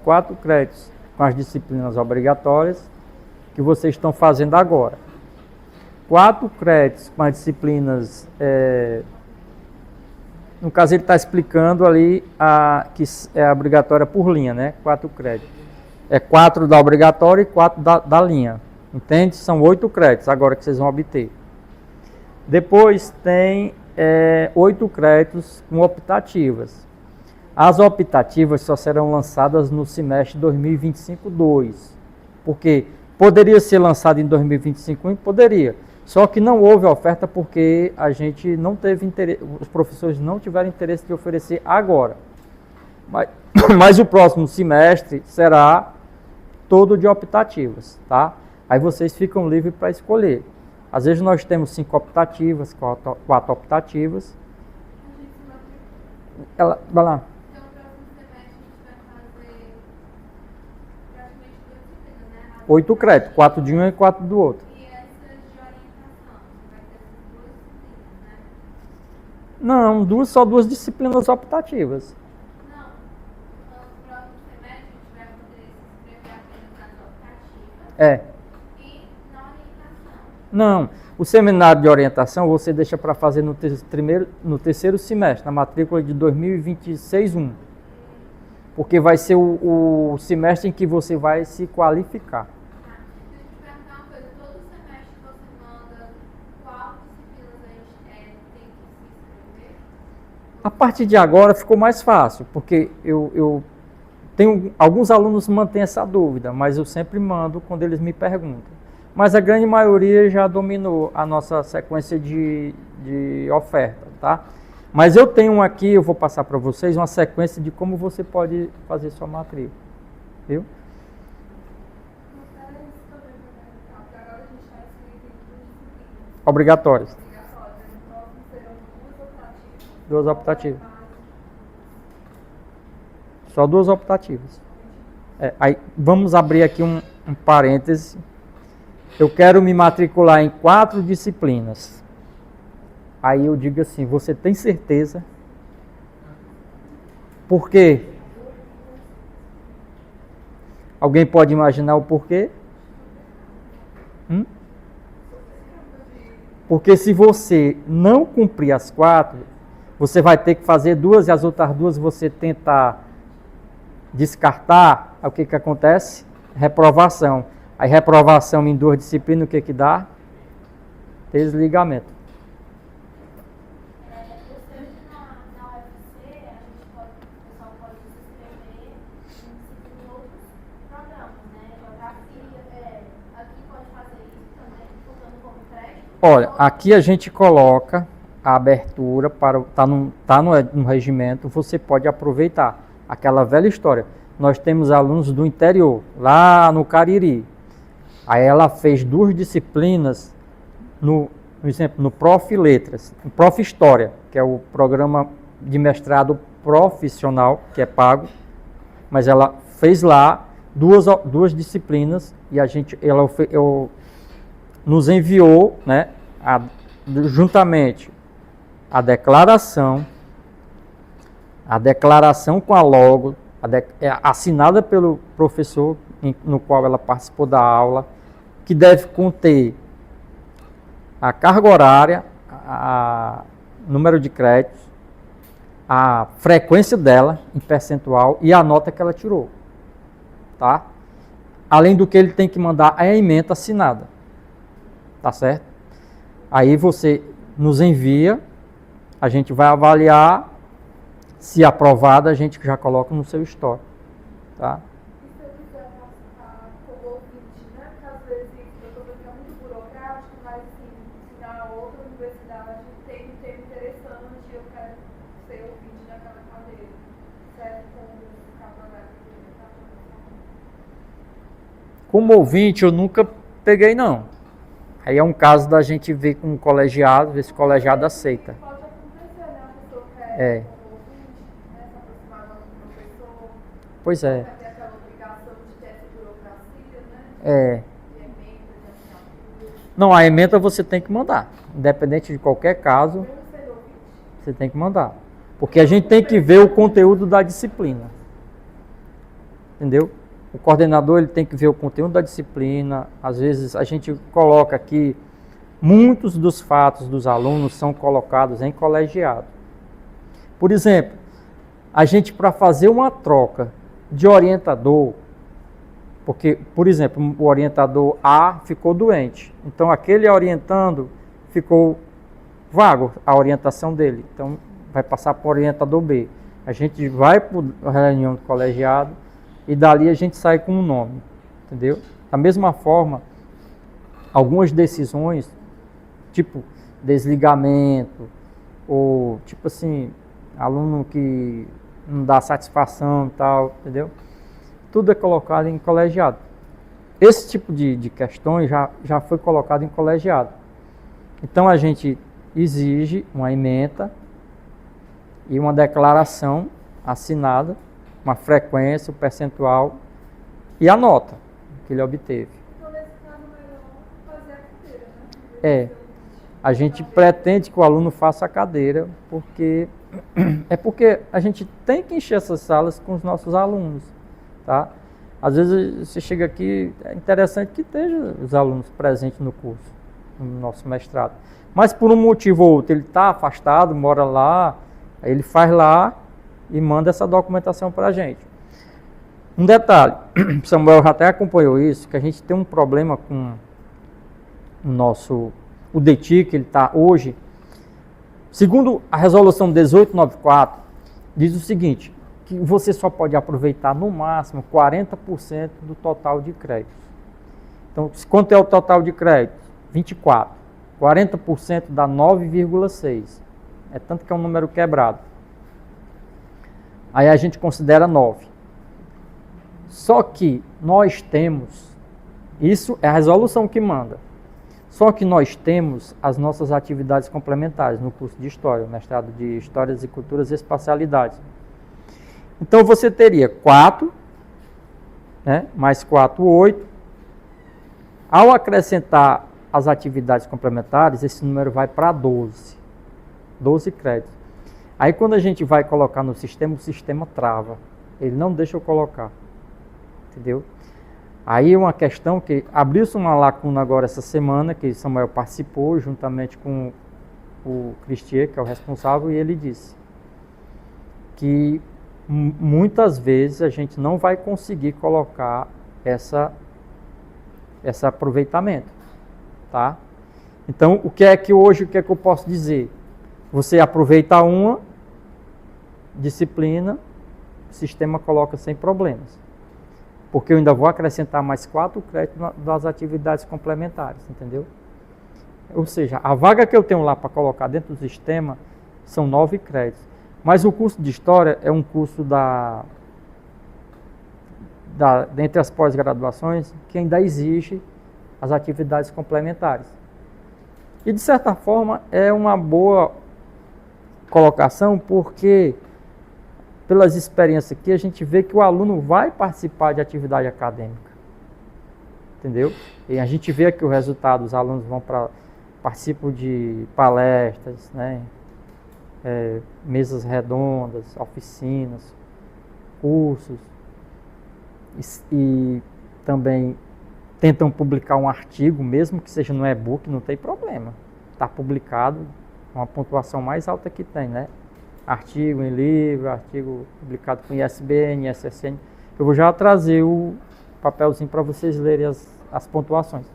4 créditos com as disciplinas obrigatórias que vocês estão fazendo agora. 4 créditos com as disciplinas, no caso ele está explicando ali que é obrigatória por linha, né? 4 créditos. É 4 da obrigatória e 4 da linha. Entende? São 8 créditos agora que vocês vão obter. Depois tem 8 créditos com optativas. As optativas só serão lançadas no semestre 2025-2. Porque poderia ser lançado em 2025-1? Poderia. Só que não houve oferta porque a gente não teve interesse, os professores não tiveram interesse de oferecer agora. Mas o próximo semestre será todo de optativas, tá? Aí vocês ficam livres para escolher. Às vezes nós temos 5 optativas, 4 optativas. Vai lá. Então, no próximo semestre a gente vai fazer praticamente 2 disciplinas, né? 8 créditos, 4 de um e 4 do outro. E essas de orientação, vai ter essas 2 disciplinas, né? Não, só 2 disciplinas optativas. Não, no próximo semestre a gente vai poder se inscrever apenas nas optativas e na orientação. Não, o seminário de orientação você deixa para fazer no terceiro semestre, na matrícula de 2026-1. Porque vai ser o semestre em que você vai se qualificar. Deixa eu te perguntar uma coisa, todo semestre você manda qual disciplinas a gente tem que se inscrever? A partir de agora ficou mais fácil, porque eu tenho alguns alunos que mantêm essa dúvida, mas eu sempre mando quando eles me perguntam. Mas a grande maioria já dominou a nossa sequência de oferta, tá? Mas eu tenho aqui, eu vou passar para vocês, uma sequência de como você pode fazer sua matrícula, viu? Obrigatórios. 2 optativas. Só 2 optativas. Aí vamos abrir aqui um parêntese. Eu quero me matricular em 4 disciplinas. Aí eu digo assim, você tem certeza? Por quê? Alguém pode imaginar o porquê? Porque se você não cumprir as 4, você vai ter que fazer 2 e as outras 2 você tentar descartar. Aí o que acontece? Reprovação. Aí reprovação em 2 disciplinas, o que dá? Desligamento. Você na UFC, o pessoal pode se inscrever em outros programas, né? Geografia, aqui pode fazer isso também, contando como crédito. Olha, aqui a gente coloca a abertura para tá no regimento, você pode aproveitar aquela velha história. Nós temos alunos do interior, lá no Cariri. Aí ela fez 2 disciplinas no Prof. Letras, no Prof. História, que é o programa de mestrado profissional, que é pago, mas ela fez lá 2 disciplinas e ela nos enviou, né, juntamente a declaração com a logo, assinada pelo professor no qual ela participou da aula, que deve conter a carga horária, número de créditos, a frequência dela em percentual e a nota que ela tirou, tá? Além do que ele tem que mandar a ementa assinada, tá certo? Aí você nos envia, a gente vai avaliar, se aprovada a gente já coloca no seu store, tá? Como ouvinte, eu nunca peguei, não. Aí é um caso da gente ver com o colegiado, ver se o colegiado aceita. Pode acontecer, né? A pessoa quer como ouvinte, né? Se aproximar do professor. Pois é. Vai ter aquela obrigação de ter essa burocracia, né? De ementa, de assinatura. Não, a ementa você tem que mandar. Independente de qualquer caso, você tem que mandar. Porque a gente tem que ver o conteúdo da disciplina. entendeu? O coordenador ele tem que ver o conteúdo da disciplina. Às vezes a gente coloca aqui, muitos dos fatos dos alunos são colocados em colegiado. Por exemplo, a gente para fazer uma troca de orientador, porque, por exemplo, o orientador A ficou doente, então aquele orientando ficou vago a orientação dele, então vai passar para o orientador B. A gente vai para a reunião do colegiado e dali a gente sai com um nome, entendeu? Da mesma forma, algumas decisões, tipo desligamento, ou tipo assim, aluno que não dá satisfação e tal, entendeu? Tudo é colocado em colegiado. Esse tipo de questões já foi colocado em colegiado. Então a gente exige uma ementa e uma declaração assinada, uma frequência, o percentual e a nota que ele obteve. Então, nesse caso, é melhor fazer a cadeira, né? É, a gente pretende que o aluno faça a cadeira, porque a gente tem que encher essas salas com os nossos alunos, tá? Às vezes você chega aqui, é interessante que esteja os alunos presentes no curso, no nosso mestrado. Mas por um motivo ou outro, ele está afastado, mora lá, aí ele faz lá e manda essa documentação para a gente. Um detalhe, Samuel já até acompanhou isso, que a gente tem um problema com o DETI, que ele está hoje. Segundo a resolução 1894, diz o seguinte, que você só pode aproveitar no máximo 40% do total de créditos. Então, quanto é o total de créditos? 24. 40% dá 9,6. É tanto que é um número quebrado. Aí a gente considera 9. Só que nós temos, isso é a resolução que manda, só que nós temos as nossas atividades complementares no curso de História, mestrado de Histórias e Culturas e Espacialidades. Então você teria 4, né, mais 4, 8. Ao acrescentar as atividades complementares, esse número vai para 12. 12 créditos. Aí quando a gente vai colocar no sistema, o sistema trava. Ele não deixa eu colocar. Entendeu? Aí uma questão que abriu-se uma lacuna agora essa semana, que Samuel participou juntamente com o Cristier, que é o responsável, e ele disse que muitas vezes a gente não vai conseguir colocar esse aproveitamento, tá? Então, o que é que eu posso dizer? Você aproveita uma disciplina, o sistema coloca sem problemas. Porque eu ainda vou acrescentar mais 4 créditos das atividades complementares, entendeu? Ou seja, a vaga que eu tenho lá para colocar dentro do sistema são 9 créditos. Mas o curso de História é um curso dentre as pós-graduações que ainda exige as atividades complementares. E de certa forma é uma boa colocação, porque pelas experiências aqui a gente vê que o aluno vai participar de atividade acadêmica, entendeu? E a gente vê aqui o resultado, os alunos participam de palestras, né? Mesas redondas, oficinas, cursos, e também tentam publicar um artigo, mesmo que seja no e-book, não tem problema. Está publicado, uma pontuação mais alta que tem, né? Artigo em livro, artigo publicado com ISBN, ISSN. Eu vou já trazer o papelzinho para vocês lerem as pontuações.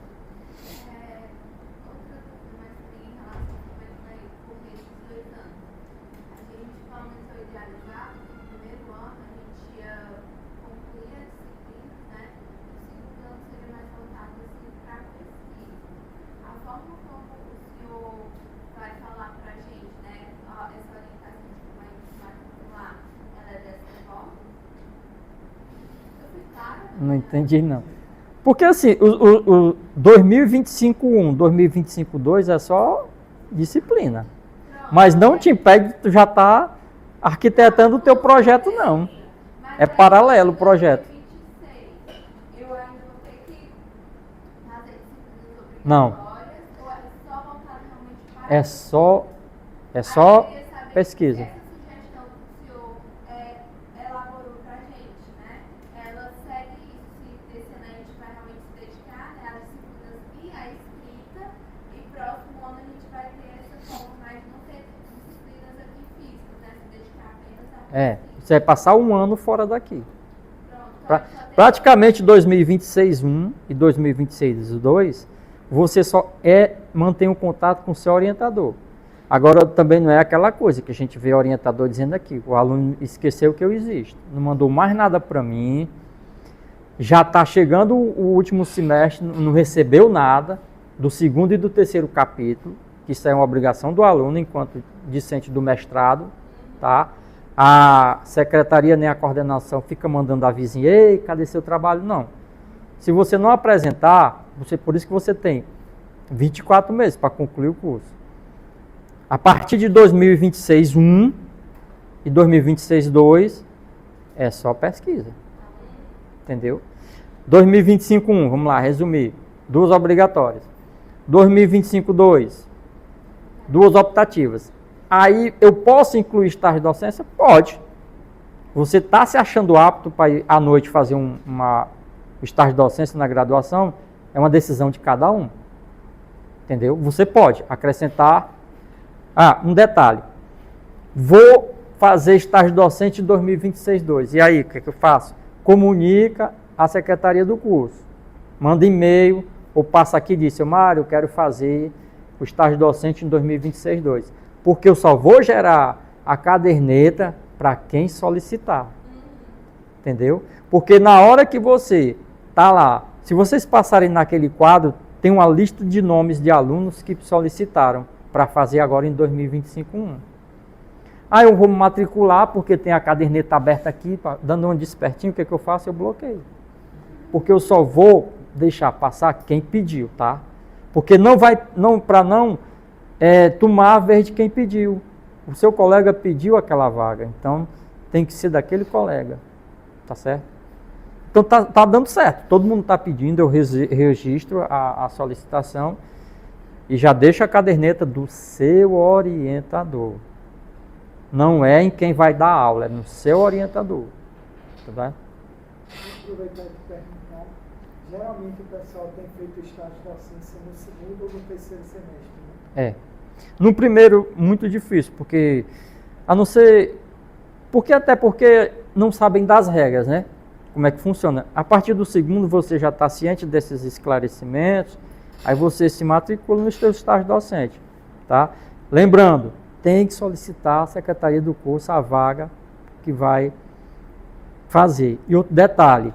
Não entendi, não. Porque assim, o 2025-1, 2025-2 é só disciplina. Mas não te impede de tu já estar arquitetando o teu projeto, não. É paralelo o projeto. Não. É só pesquisa. Essa sugestão que o senhor elaborou para a gente, né? Ela Você vai passar um ano fora daqui. Pronto. Praticamente 2026-1 e 2026-2, você só mantém um contato com o seu orientador. Agora, também não é aquela coisa que a gente vê o orientador dizendo aqui, o aluno esqueceu que eu existo, não mandou mais nada para mim, já está chegando o último semestre, não recebeu nada do segundo e do terceiro capítulo, que isso é uma obrigação do aluno enquanto discente do mestrado, tá? A secretaria nem a coordenação fica mandando avisinho, ei, cadê seu trabalho? Não. Se você não apresentar, por isso que você tem 24 meses para concluir o curso. A partir de 2026-1 e 2026-2 é só pesquisa. Entendeu? 2025-1, vamos lá, resumir. 2 obrigatórias. 2025-2, 2 optativas. Aí eu posso incluir estágio de docência? Pode. Você está se achando apto para ir à noite fazer um estágio de docência na graduação? É uma decisão de cada um. Entendeu? Você pode acrescentar. Um detalhe. Vou fazer estágio docente em 2026-2. E aí, o que é que eu faço? Comunica à secretaria do curso. Manda e-mail ou passa aqui e diz, seu Mário, eu quero fazer o estágio docente em 2026-2. Porque eu só vou gerar a caderneta para quem solicitar. Entendeu? Porque na hora que você está lá, se vocês passarem naquele quadro, tem uma lista de nomes de alunos que solicitaram para fazer agora em 2025-1. Eu vou me matricular porque tem a caderneta aberta aqui, dando um despertinho, o que eu faço? Eu bloqueio. Porque eu só vou deixar passar quem pediu, tá? Porque para não tomar a vez de quem pediu. O seu colega pediu aquela vaga, então tem que ser daquele colega, tá certo? Então tá dando certo, todo mundo está pedindo, eu registro a solicitação e já deixo a caderneta do seu orientador. Não é em quem vai dar aula, é no seu orientador. Tá bem? Vou aproveitar e perguntar. Geralmente o pessoal tem feito estágio de docência no segundo ou no terceiro semestre, né? No primeiro, muito difícil, porque a não ser. Até porque não sabem das regras, né? Como é que funciona. A partir do segundo, você já está ciente desses esclarecimentos, aí você se matricula no seu estágio docente, tá? Lembrando, tem que solicitar à secretaria do curso a vaga que vai fazer. E outro detalhe,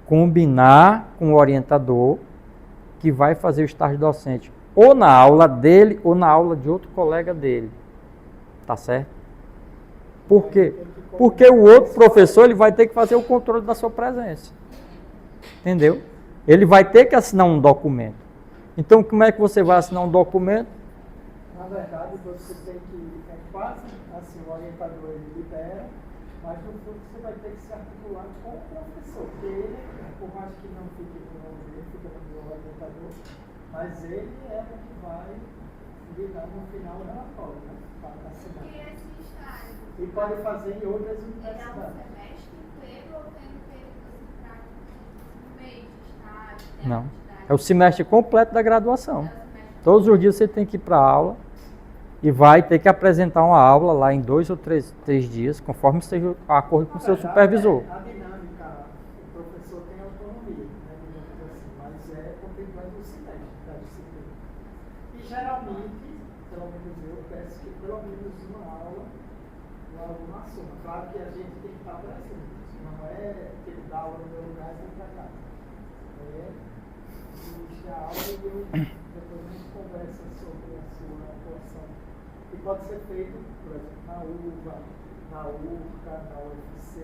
combinar com o orientador que vai fazer o estágio docente, ou na aula dele, ou na aula de outro colega dele, tá certo? Por quê? Porque o outro professor ele vai ter que fazer o controle da sua presença. Entendeu? Ele vai ter que assinar um documento. Então, como é que você vai assinar um documento? Na verdade, você tem que, quase assim, o orientador ele libera, mas no fundo você vai ter que se articular com o professor, porque ele, por mais que não fique no nome dele, fica no meu orientador, mas ele é o que vai lidar no final o relatório, né? Para assinar. E esse estágio? E pode fazer em outras Ele é um universidades. semestre inteiro ou tem um período no meio de estágio? Não. É o semestre completo da graduação. Todos os dias você tem que ir para a aula e vai ter que apresentar uma aula lá em 2 ou 3 dias, conforme esteja de acordo com o seu supervisor. A dinâmica, o professor tem autonomia, né, digamos assim, mas é contemplando o semestre da disciplina. E geralmente, pelo menos eu peço que pelo menos uma aula o aluno assuma. Claro que a gente tem que estar presente, não é que ele dá aula no meu lugar e vem para casa. Existe a aula e depois a gente conversa sobre a sua atuação. E pode ser feito, por exemplo, na UVA, na URCA, na UFC.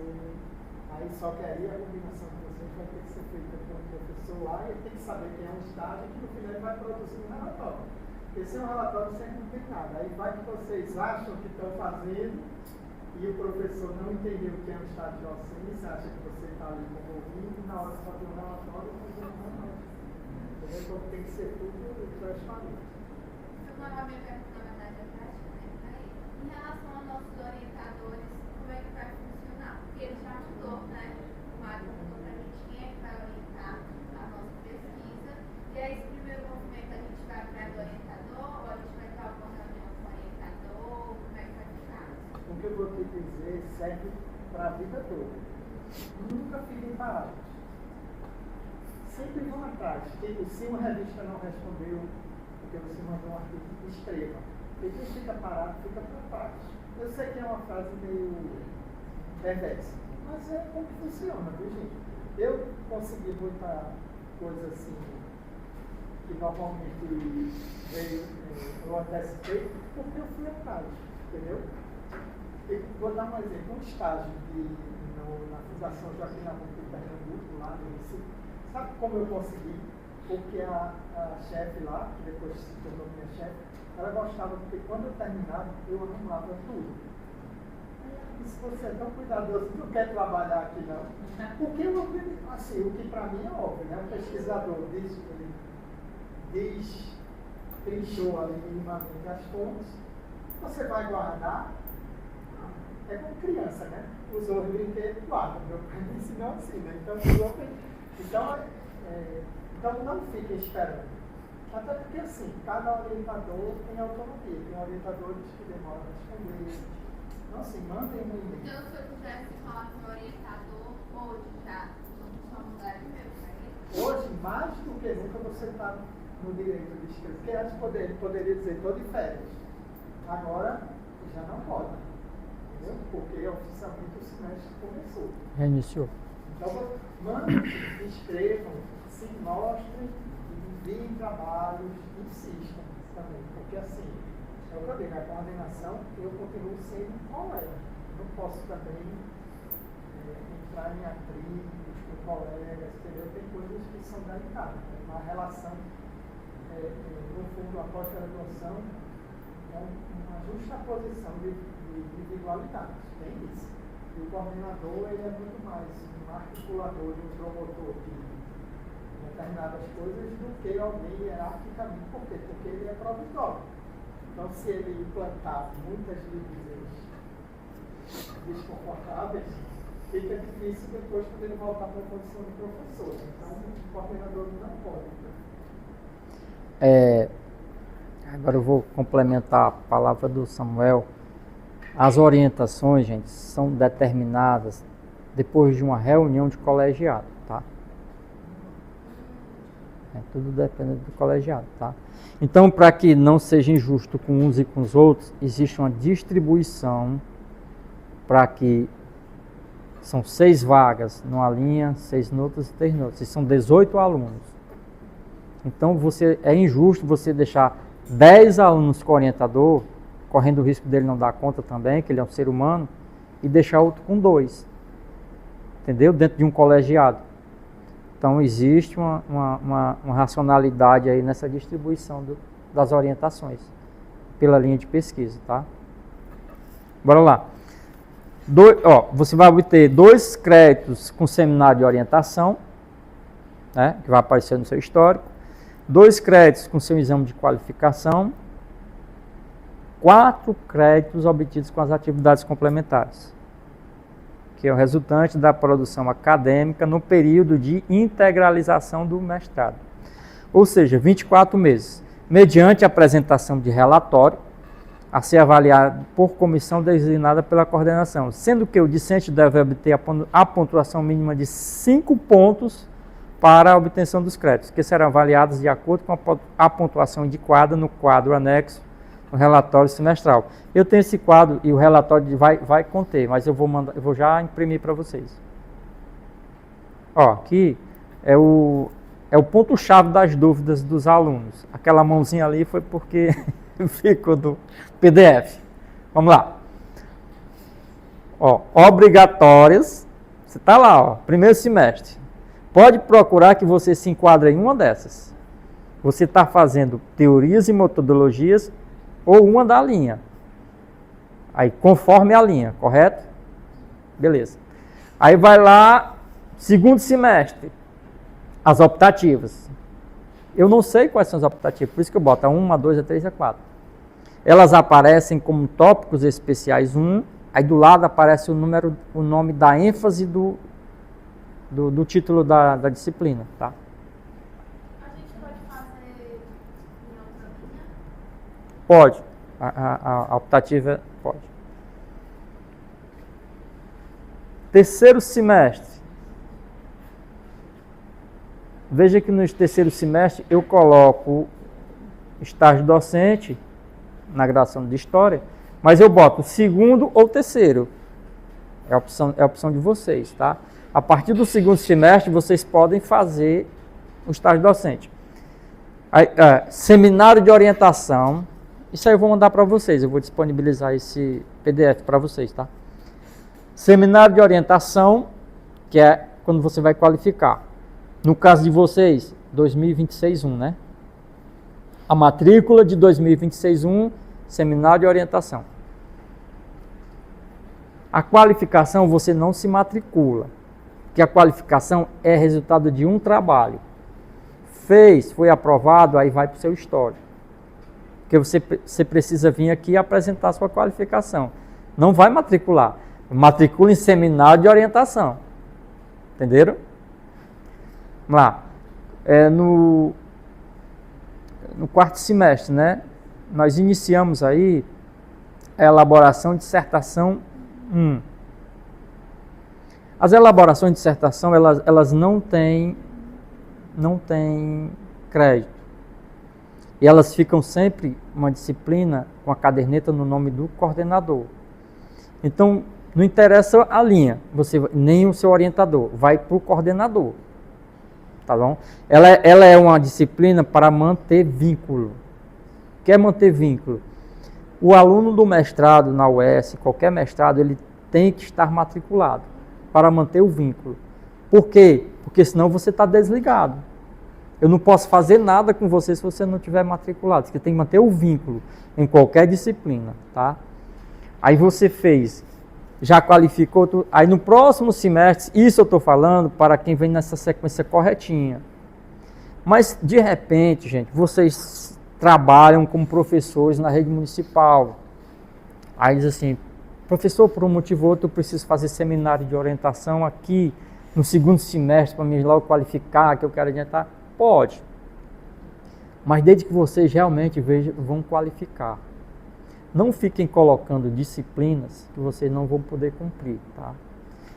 Aí só que aí a combinação de vocês vai ter que ser feita com o professor lá e ele tem que saber que é um estágio que no final ele vai produzir um relatório. Esse é um relatório sem não tem nada. Aí vai que vocês acham que estão fazendo e o professor não entendeu o que é um estágio de docência, acha que você está ali como ouvindo e na hora de fazer um relatório, você não. Então tem que ser tudo transparente. Novamente, na verdade, é prática, né? Em relação aos nossos orientadores, como é que vai funcionar? Porque ele já mudou, né? O Mário mudou para a gente quem é que vai orientar a nossa pesquisa. E aí, esse primeiro movimento, a gente vai atrás do orientador ou a gente vai ter alguma reunião com o orientador? Como é que vai ficar? O que eu vou te dizer porque serve para a vida toda. Nunca fiquem parados. Sempre vão atrás. Tipo, se uma revista não respondeu, porque você mandou um artigo, escreva. Porque quem fica parado fica para trás. Eu sei que é uma frase meio perversa, mas é como funciona, viu, gente? Eu consegui botar coisas assim que normalmente eu antecipei porque eu fui atrás, entendeu? E vou dar um exemplo, um estágio na Fundação Joaquim Nabuco de Pernambuco, lá no Recife. Sabe como eu consegui? Porque a chefe lá, que depois se tornou minha chefe, ela gostava, porque quando eu terminava, eu arrumava tudo. E se você é tão cuidadoso, não quer trabalhar aqui não. Porque assim, o que para mim é óbvio, né? Um pesquisador trinchou ali minimamente as fontes, você vai guardar, é como criança, né? Usou o brinquedo, guarda. Meu pai me ensinou assim, né? Então não fiquem esperando. Até porque assim, cada orientador tem autonomia. Tem orientadores que demoram a responder. Então assim, mandem um e-mail. Então se eu quisesse falar com o orientador hoje já, só mudar de meu, né? Hoje, mais do que nunca, você está no direito de escrever. Porque antes poderia dizer, estou de férias. Agora já não pode. Entendeu? Porque oficialmente o semestre começou. Reiniciou. Então, mandem, escrevam, se mostrem, enviem trabalhos, insistam também. Porque assim, eu falei, na coordenação eu continuo sendo um colega. Não posso também entrar em atritos com colegas, entendeu? Tem coisas que são delicadas. Né? Uma relação, no fundo, a pós-graduação é uma justa posição de individualidades. Tem isso. E o coordenador ele é muito mais um articulador e um promotor de determinadas coisas do que alguém hierarquicamente. Por quê? Porque ele é provisório. Então, se ele implantar muitas divisões desconfortáveis, fica difícil depois quando ele voltar para a posição de professor. Então, o coordenador não pode. Agora eu vou complementar a palavra do Samuel. As orientações, gente, são determinadas depois de uma reunião de colegiado, tá? Tudo depende do colegiado, tá? Então, para que não seja injusto com uns e com os outros, existe uma distribuição para que são 6 vagas numa linha, 6 notas e 3 notas. E são 18 alunos. Então, é injusto você deixar 10 alunos com orientador, correndo o risco dele não dar conta também, que ele é um ser humano, e deixar outro com 2. Entendeu? Dentro de um colegiado. Então, existe uma racionalidade aí nessa distribuição das orientações pela linha de pesquisa, tá? Bora lá. Você vai obter 2 créditos com seminário de orientação, né, que vai aparecer no seu histórico, 2 créditos com seu exame de qualificação, 4 créditos obtidos com as atividades complementares, que é o resultante da produção acadêmica no período de integralização do mestrado. Ou seja, 24 meses, mediante a apresentação de relatório, a ser avaliado por comissão designada pela coordenação, sendo que o discente deve obter a pontuação mínima de 5 pontos para a obtenção dos créditos, que serão avaliados de acordo com a pontuação indicada no quadro anexo no relatório semestral. Eu tenho esse quadro e o relatório vai conter, mas eu vou já imprimir para vocês. Aqui é o ponto-chave das dúvidas dos alunos. Aquela mãozinha ali foi porque ficou do PDF. Vamos lá. Obrigatórias. Você está lá, primeiro semestre. Pode procurar que você se enquadre em uma dessas. Você está fazendo teorias e metodologias ou uma da linha. Aí, conforme a linha, correto? Beleza. Aí vai lá, segundo semestre, as optativas. Eu não sei quais são as optativas, por isso que eu boto a 1, a 2, a 3 e a 4. Elas aparecem como tópicos especiais 1, aí do lado aparece o nome da ênfase do título da disciplina, tá? A gente pode fazer em outra linha? Pode. A optativa pode. terceiro semestre. Veja que no terceiro semestre eu coloco estágio docente na graduação de História, mas eu boto segundo ou terceiro. É a opção de vocês, tá? A partir do segundo semestre, vocês podem fazer o estágio docente. Aí, seminário de orientação. Isso aí eu vou mandar para vocês. Eu vou disponibilizar esse PDF para vocês, tá? Seminário de orientação, que é quando você vai qualificar. No caso de vocês, 2026-1, né? A matrícula de 2026-1, seminário de orientação. A qualificação você não se matricula, porque a qualificação é resultado de um trabalho. Fez, foi aprovado, aí vai para o seu histórico. Porque você precisa vir aqui e apresentar a sua qualificação. Não vai matricular. Matricula em seminário de orientação. Entenderam? Vamos lá. No quarto semestre, né? Nós iniciamos aí a elaboração de dissertação 1. As elaborações de dissertação, elas não têm crédito. E elas ficam sempre uma disciplina com a caderneta no nome do coordenador. Então, não interessa a linha, nem o seu orientador, vai para o coordenador. Tá bom? Ela é uma disciplina para manter vínculo. O que é manter vínculo? O aluno do mestrado na UES, qualquer mestrado, ele tem que estar matriculado para manter o vínculo. Por quê? Porque senão você está desligado. Eu não posso fazer nada com você se você não estiver matriculado. Você tem que manter o vínculo em qualquer disciplina, tá? Aí você fez, já qualificou, aí no próximo semestre, isso eu estou falando para quem vem nessa sequência corretinha. Mas, de repente, gente, vocês trabalham como professores na rede municipal. Aí diz assim, professor, por um motivo ou outro, eu preciso fazer seminário de orientação aqui no segundo semestre para me lá qualificar, que eu quero adiantar. Pode. Mas desde que vocês realmente vão qualificar. Não fiquem colocando disciplinas que vocês não vão poder cumprir, tá?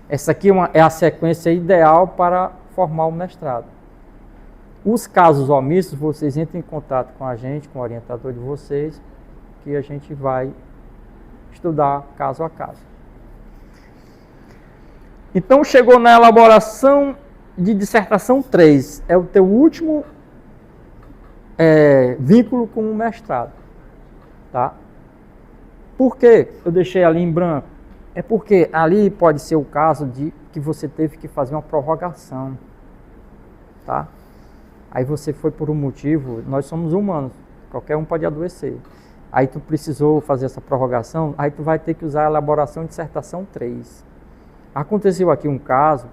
Essa aqui é a sequência ideal para formar o mestrado. Os casos omissos, vocês entrem em contato com a gente, com o orientador de vocês, que a gente vai estudar caso a caso. Então, chegou na elaboração de dissertação 3, é o teu último vínculo com o mestrado, tá? Por que eu deixei ali em branco? É porque ali pode ser o caso de que você teve que fazer uma prorrogação, tá? Aí você foi por um motivo, nós somos humanos, qualquer um pode adoecer. Aí tu precisou fazer essa prorrogação, aí tu vai ter que usar a elaboração de dissertação 3. Aconteceu aqui um caso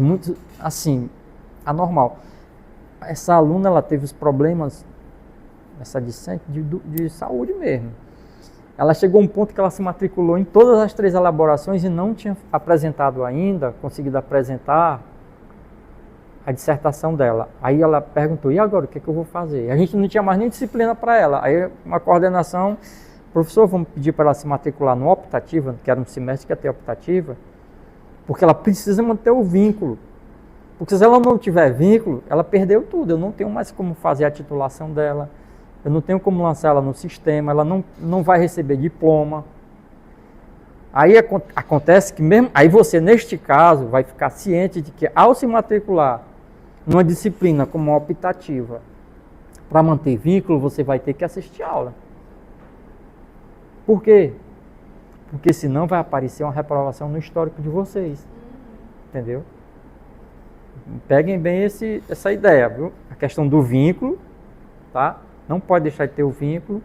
muito, assim, anormal. Essa aluna, ela teve os problemas, essa discente, de saúde mesmo. Ela chegou a um ponto que ela se matriculou em todas as 3 elaborações e não tinha apresentado ainda, conseguido apresentar a dissertação dela. Aí ela perguntou, e agora, o que é que eu vou fazer? A gente não tinha mais nem disciplina para ela. Aí uma coordenação, professor, vamos pedir para ela se matricular no optativa, que era um semestre que ia ter optativa, porque ela precisa manter o vínculo. Porque se ela não tiver vínculo, ela perdeu tudo. Eu não tenho mais como fazer a titulação dela, eu não tenho como lançar ela no sistema, ela não vai receber diploma. Aí acontece que mesmo, aí você, neste caso, vai ficar ciente de que ao se matricular numa disciplina como uma optativa, para manter vínculo, você vai ter que assistir aula. Por quê? Porque senão vai aparecer uma reprovação no histórico de vocês. Entendeu? Peguem bem essa ideia, viu? A questão do vínculo, tá? Não pode deixar de ter o vínculo.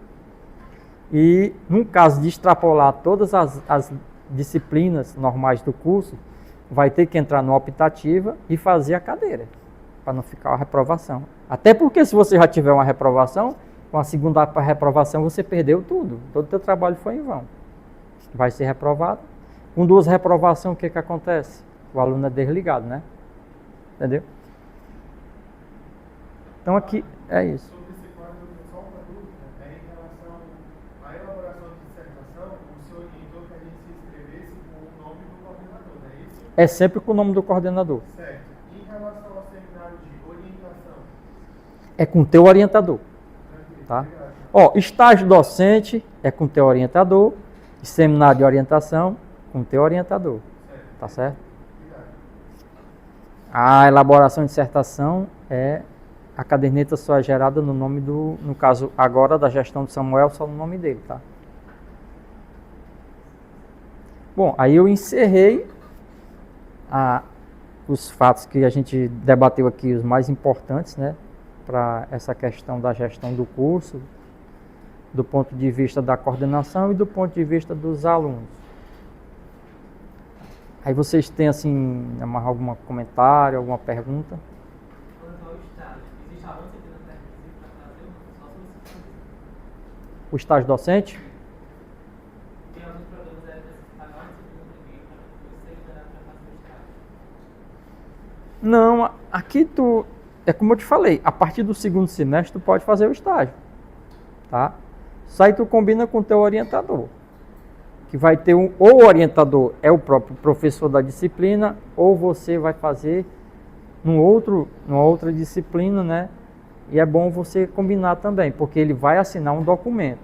E, no caso de extrapolar todas as disciplinas normais do curso, vai ter que entrar no optativa e fazer a cadeira, para não ficar uma reprovação. Até porque se você já tiver uma reprovação, com a segunda reprovação você perdeu tudo. Todo o teu trabalho foi em vão. Vai ser reprovado. Com 2 reprovações, o que acontece? O aluno é desligado, né? Entendeu? Então aqui é isso. Sobre esse quadro, só uma dúvida, em relação à elaboração de dissertação, o senhor orientou que a gente se inscrevesse com o nome do coordenador, né? é sempre com o nome do coordenador. Certo. Em relação ao seminário de orientação, É com o teu orientador. tranquilo, Tá? obrigado. Ó, estágio docente é com o teu orientador. E seminário de orientação com o teu orientador. Certo. Tá certo? Obrigado. A elaboração de dissertação a caderneta só é gerada no nome no caso agora da gestão do Samuel, só no nome dele, tá? Bom, aí eu encerrei os fatos que a gente debateu aqui, os mais importantes, né? Para essa questão da gestão do curso, do ponto de vista da coordenação e do ponto de vista dos alunos. Aí vocês têm, assim, mais algum comentário, alguma pergunta? Quanto ao estágio, existe avanço aqui na pré-requisito para fazer uma só solicitação? O estágio docente? Tem alguns programas necessitar agora de segundo para você liberar para fazer o estágio? Não, aqui é como eu te falei, a partir do segundo semestre tu pode fazer o estágio, tá? Isso aí tu combina com o teu orientador, que vai ter ou o orientador é o próprio professor da disciplina, ou você vai fazer numa outra disciplina, né? E é bom você combinar também, porque ele vai assinar um documento.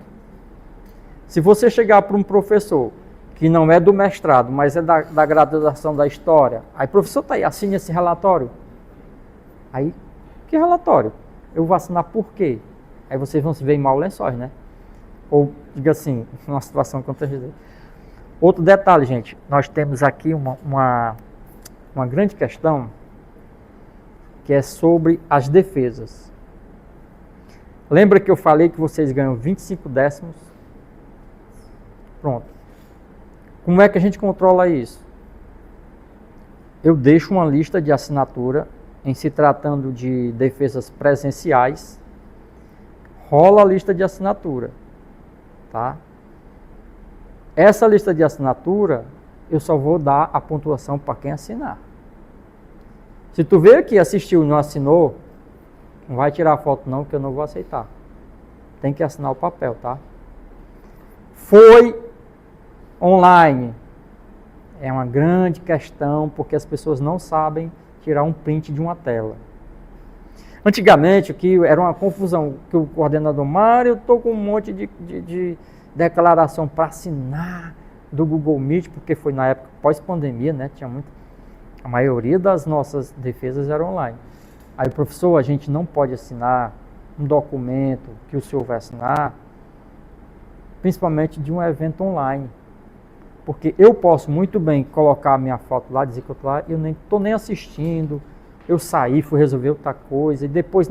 Se você chegar para um professor que não é do mestrado, mas é da graduação da história, aí professor, tá aí, assine esse relatório. Aí, que relatório? Eu vou assinar por quê? Aí vocês vão se ver em maus lençóis, né? Ou, diga assim, numa situação constrangedora. Outro detalhe, gente, nós temos aqui uma grande questão que é sobre as defesas. Lembra que eu falei que vocês ganham 25 décimos? Pronto. Como é que a gente controla isso? Eu deixo uma lista de assinatura em se tratando de defesas presenciais, rola a lista de assinatura, tá? Essa lista de assinatura, eu só vou dar a pontuação para quem assinar. Se tu veio aqui, assistiu e não assinou, não vai tirar a foto não, que eu não vou aceitar. Tem que assinar o papel, tá? Foi online. É uma grande questão, porque as pessoas não sabem tirar um print de uma tela. Antigamente, que era uma confusão, que o coordenador Mário, eu estou com um monte de declaração para assinar do Google Meet, porque foi na época pós-pandemia, né? Tinha muito. A maioria das nossas defesas era online. Aí, professor, a gente não pode assinar um documento que o senhor vai assinar, principalmente de um evento online. Porque eu posso muito bem colocar a minha foto lá, dizer que eu estou lá, e eu nem estou nem assistindo, eu saí, fui resolver outra coisa, e depois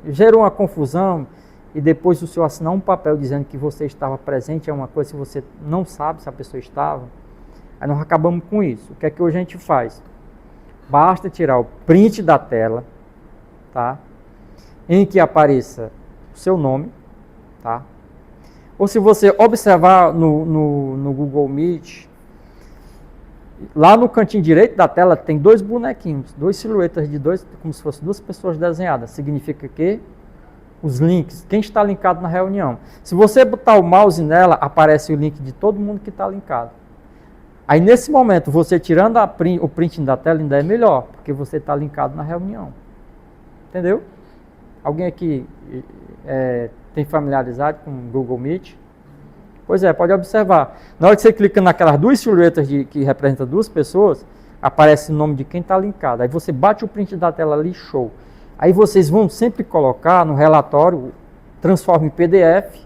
gerou uma confusão, e depois o senhor assinar um papel dizendo que você estava presente é uma coisa que você não sabe se a pessoa estava. Aí nós acabamos com isso. O que é que hoje a gente faz? Basta tirar o print da tela, tá? Em que apareça o seu nome, tá? Ou se você observar no Google Meet, lá no cantinho direito da tela tem dois bonequinhos, duas silhuetas como se fossem duas pessoas desenhadas. Significa que os links, quem está linkado na reunião. Se você botar o mouse nela, aparece o link de todo mundo que está linkado. Aí nesse momento, você tirando o print da tela ainda é melhor, porque você está linkado na reunião. Entendeu? Alguém aqui tem familiaridade com o Google Meet? Pois é, pode observar. Na hora que você clica naquelas duas silhuetas que representam duas pessoas, aparece o nome de quem está linkado. Aí você bate o print da tela ali, show. Aí vocês vão sempre colocar no relatório, transforma em PDF.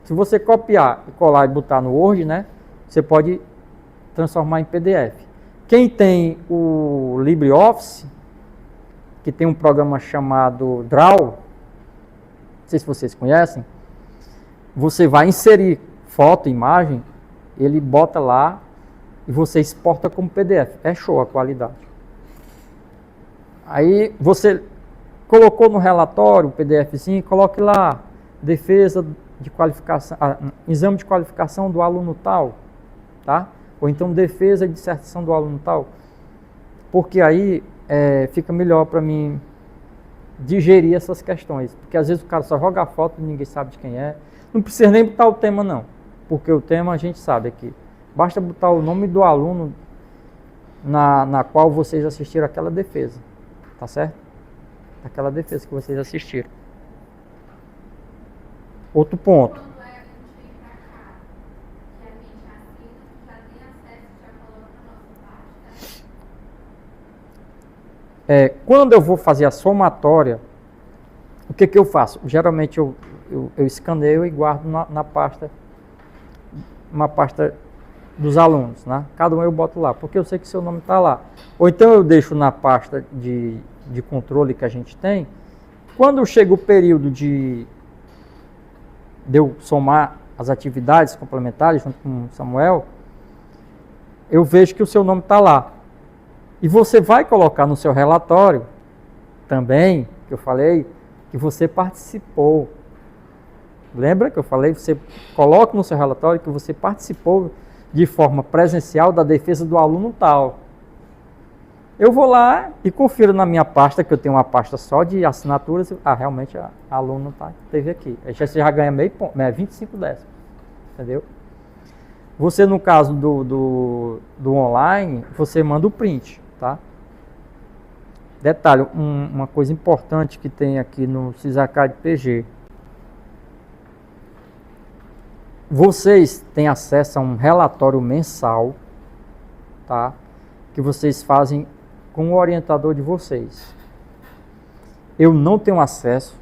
Se você copiar e colar e botar no Word, né, você pode transformar em PDF. Quem tem o LibreOffice, que tem um programa chamado Draw, não sei se vocês conhecem, você vai inserir foto, imagem, ele bota lá e você exporta como PDF. É show a qualidade. Aí você colocou no relatório o PDFzinho, coloque lá, defesa de qualificação, exame de qualificação do aluno tal, tá? Ou então defesa de dissertação do aluno tal. Porque aí fica melhor para mim digerir essas questões. Porque às vezes o cara só joga a foto e ninguém sabe de quem é. Não precisa nem botar o tema não. Porque o tema a gente sabe aqui. Basta botar o nome do aluno na qual vocês assistiram aquela defesa. Tá certo? Aquela defesa que vocês assistiram. Outro ponto. Quando a gente vem pra cá, que a gente assina, já tem acesso, já coloca na nossa parte, tá? Quando eu vou fazer a somatória, o que eu faço? Geralmente eu escaneio e guardo na pasta, uma pasta dos alunos, né? Cada um eu boto lá, porque eu sei que seu nome está lá. Ou então eu deixo na pasta de controle que a gente tem. Quando chega o período de eu somar as atividades complementares junto com o Samuel, eu vejo que o seu nome está lá. E você vai colocar no seu relatório também, que eu falei, que você participou. Lembra que eu falei? Você coloca no seu relatório que você participou de forma presencial da defesa do aluno tal. Eu vou lá e confiro na minha pasta, que eu tenho uma pasta só de assinaturas. Realmente a aluno teve aqui. Aí você já ganha meio ponto, 25 décimos. Entendeu? Você, no caso do online, você manda o print, tá? Detalhe, uma coisa importante que tem aqui no Sisacad PG. Vocês têm acesso a um relatório mensal, tá? Que vocês fazem com o orientador de vocês. Eu não tenho acesso,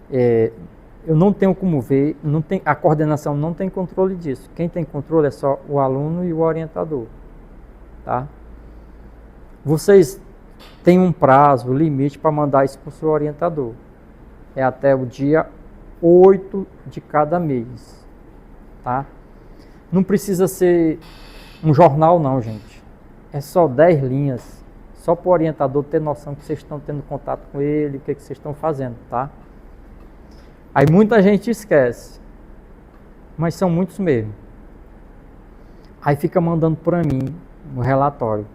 eu não tenho como ver, a coordenação não tem controle disso. Quem tem controle é só o aluno e o orientador, tá? Vocês têm um prazo, limite para mandar isso para o seu orientador. É até o dia 8 de cada mês, tá? Não precisa ser um jornal não, gente. É só 10 linhas, só para o orientador ter noção que vocês estão tendo contato com ele, o que vocês estão fazendo, tá? Aí muita gente esquece, mas são muitos mesmo. Aí fica mandando para mim no relatório.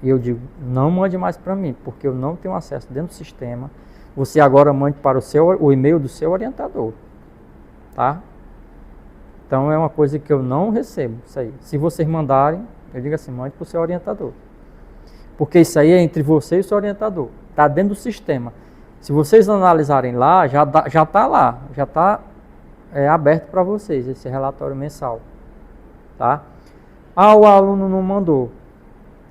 E eu digo, não mande mais para mim, porque eu não tenho acesso dentro do sistema. Você agora mande para o e-mail do seu orientador, tá? Então é uma coisa que eu não recebo, isso aí. Se vocês mandarem, eu digo assim, mande para o seu orientador. Porque isso aí é entre você e o seu orientador, está dentro do sistema. Se vocês analisarem lá, já está lá, já está aberto para vocês esse relatório mensal, tá? O aluno não mandou.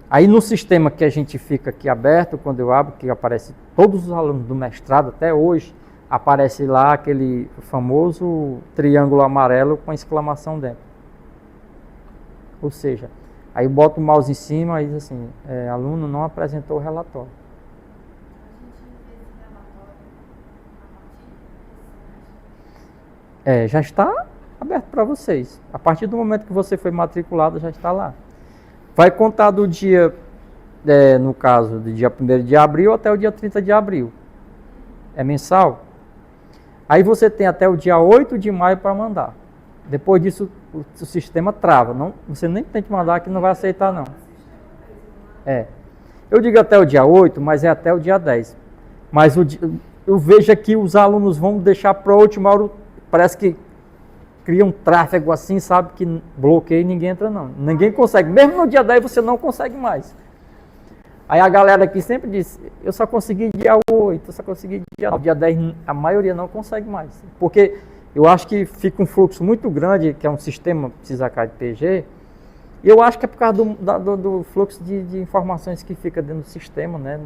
Aí no sistema que a gente fica aqui aberto, quando eu abro, que aparece todos os alunos do mestrado até hoje, aparece lá aquele famoso triângulo amarelo com exclamação dentro. Ou seja, aí bota o mouse em cima e diz assim, aluno não apresentou o relatório. Já está aberto para vocês. A partir do momento que você foi matriculado, já está lá. Vai contar do dia, no caso, do dia 1º de abril até o dia 30 de abril. É mensal. Aí você tem até o dia 8 de maio para mandar. Depois disso, o sistema trava. Não, você nem tem que mandar que não vai aceitar, não. Eu digo até o dia 8, mas é até o dia 10. Mas eu vejo aqui os alunos vão deixar para o último hora, parece que cria um tráfego assim, sabe, que bloqueia e ninguém entra não. Ninguém consegue. Mesmo no dia 10 você não consegue mais. Aí a galera aqui sempre diz, eu só consegui dia 8, eu só consegui dia 9. Dia 10 a maioria não consegue mais. Porque eu acho que fica um fluxo muito grande, que é um sistema Sisacad PG, e eu acho que é por causa do fluxo de informações que fica dentro do sistema, né?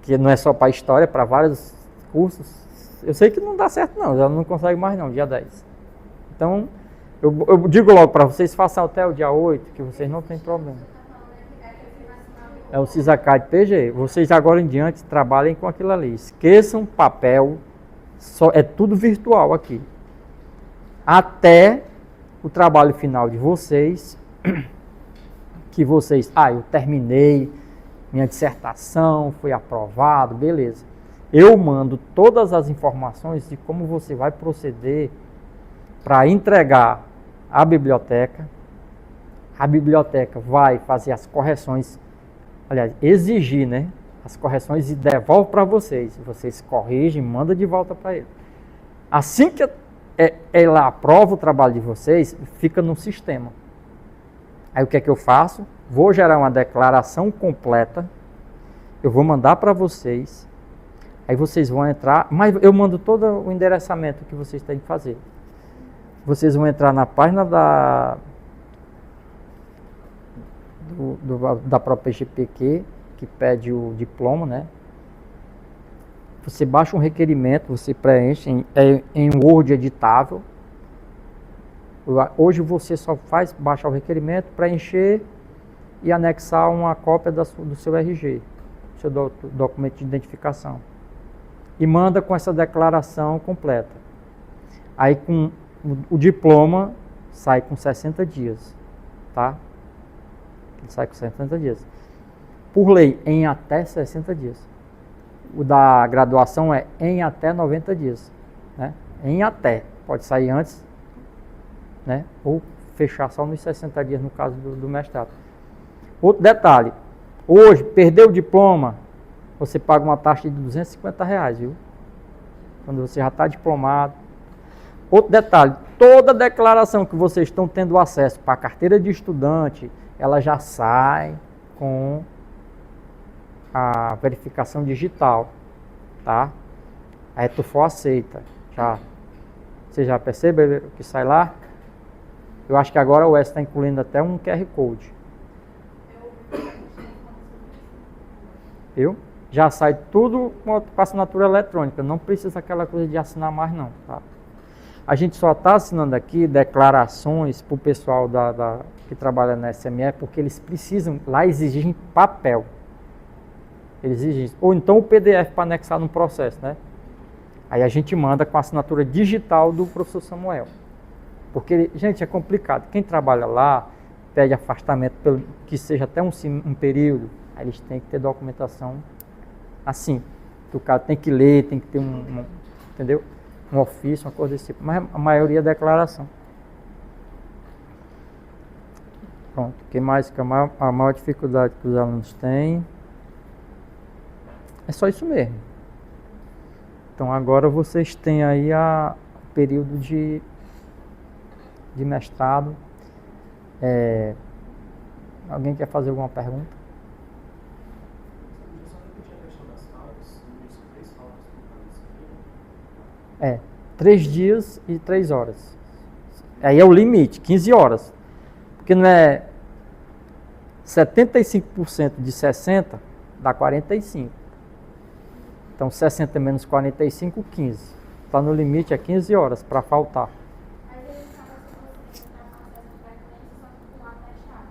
Que não é só para história, para vários cursos. Eu sei que não dá certo não, já não consegue mais não, dia 10. Então, eu digo logo para vocês, façam até o dia 8, que vocês não tem problema. É o Sisacad PG. Vocês agora em diante trabalhem com aquilo ali. Esqueçam papel, é tudo virtual aqui. Até o trabalho final de vocês, que vocês, eu terminei, minha dissertação foi aprovado, beleza. Eu mando todas as informações de como você vai proceder para entregar à biblioteca. A biblioteca vai fazer as correções, aliás, exigir, né, as correções e devolve para vocês. Vocês corrigem, mandam de volta para ele. Assim que ela aprova o trabalho de vocês, fica no sistema. Aí o que é que eu faço? Vou gerar uma declaração completa, eu vou mandar para vocês, aí vocês vão entrar, mas eu mando todo o endereçamento que vocês têm que fazer. Vocês vão entrar na página da própria GPQ, que pede o diploma, né? Você baixa um requerimento, você preenche em Word editável. Hoje você só faz baixar o requerimento, preencher e anexar uma cópia do seu RG, seu documento de identificação. E manda com essa declaração completa. Aí com o diploma sai com 60 dias, tá? Ele sai com 60 dias. Por lei, em até 60 dias. O da graduação é em até 90 dias, né? Em até. Pode sair antes, né? Ou fechar só nos 60 dias no caso do mestrado. Outro detalhe, hoje, perdeu o diploma, você paga uma taxa de R$250, viu? Quando você já está diplomado. Outro detalhe, toda declaração que vocês estão tendo acesso para a carteira de estudante, ela já sai com a verificação digital, tá? Aí tu for aceita, já. Você já percebeu que sai lá? Eu acho que agora o S está incluindo até um QR Code. Eu? Já sai tudo com assinatura eletrônica, não precisa aquela coisa de assinar mais não, tá? A gente só está assinando aqui declarações para o pessoal que trabalha na SME, porque eles precisam, lá exigem papel. Eles exigem, ou então o PDF para anexar no processo, né? Aí a gente manda com a assinatura digital do professor Samuel. Porque, gente, é complicado. Quem trabalha lá, pede afastamento, que seja até um período, aí eles têm que ter documentação assim. Que o cara tem que ler, tem que ter entendeu? Um ofício, uma coisa desse tipo. Mas a maioria é declaração. Pronto. O que mais? A maior dificuldade que os alunos têm é só isso mesmo. Então agora vocês têm aí o período de mestrado. Alguém quer fazer alguma pergunta? É, 3 dias e 3 horas. Aí é o limite, 15 horas. Porque não é 75% de 60 dá 45. Então 60 menos 45, 15. Está no limite, é 15 horas para faltar. Mas ele estava se você entrar com acesso frequente só com um atestado.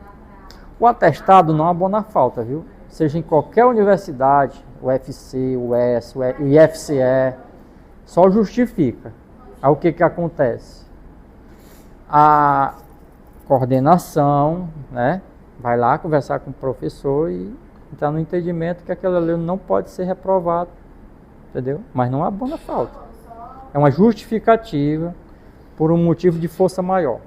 Dá pra... O atestado não abona a falta, viu? Seja em qualquer universidade, o UFC, o ES, o IFCE, só justifica. Aí o que acontece? A coordenação, né, vai lá conversar com o professor e entrar no entendimento que aquele aluno não pode ser reprovado, entendeu? Mas não abona a falta. É uma justificativa por um motivo de força maior.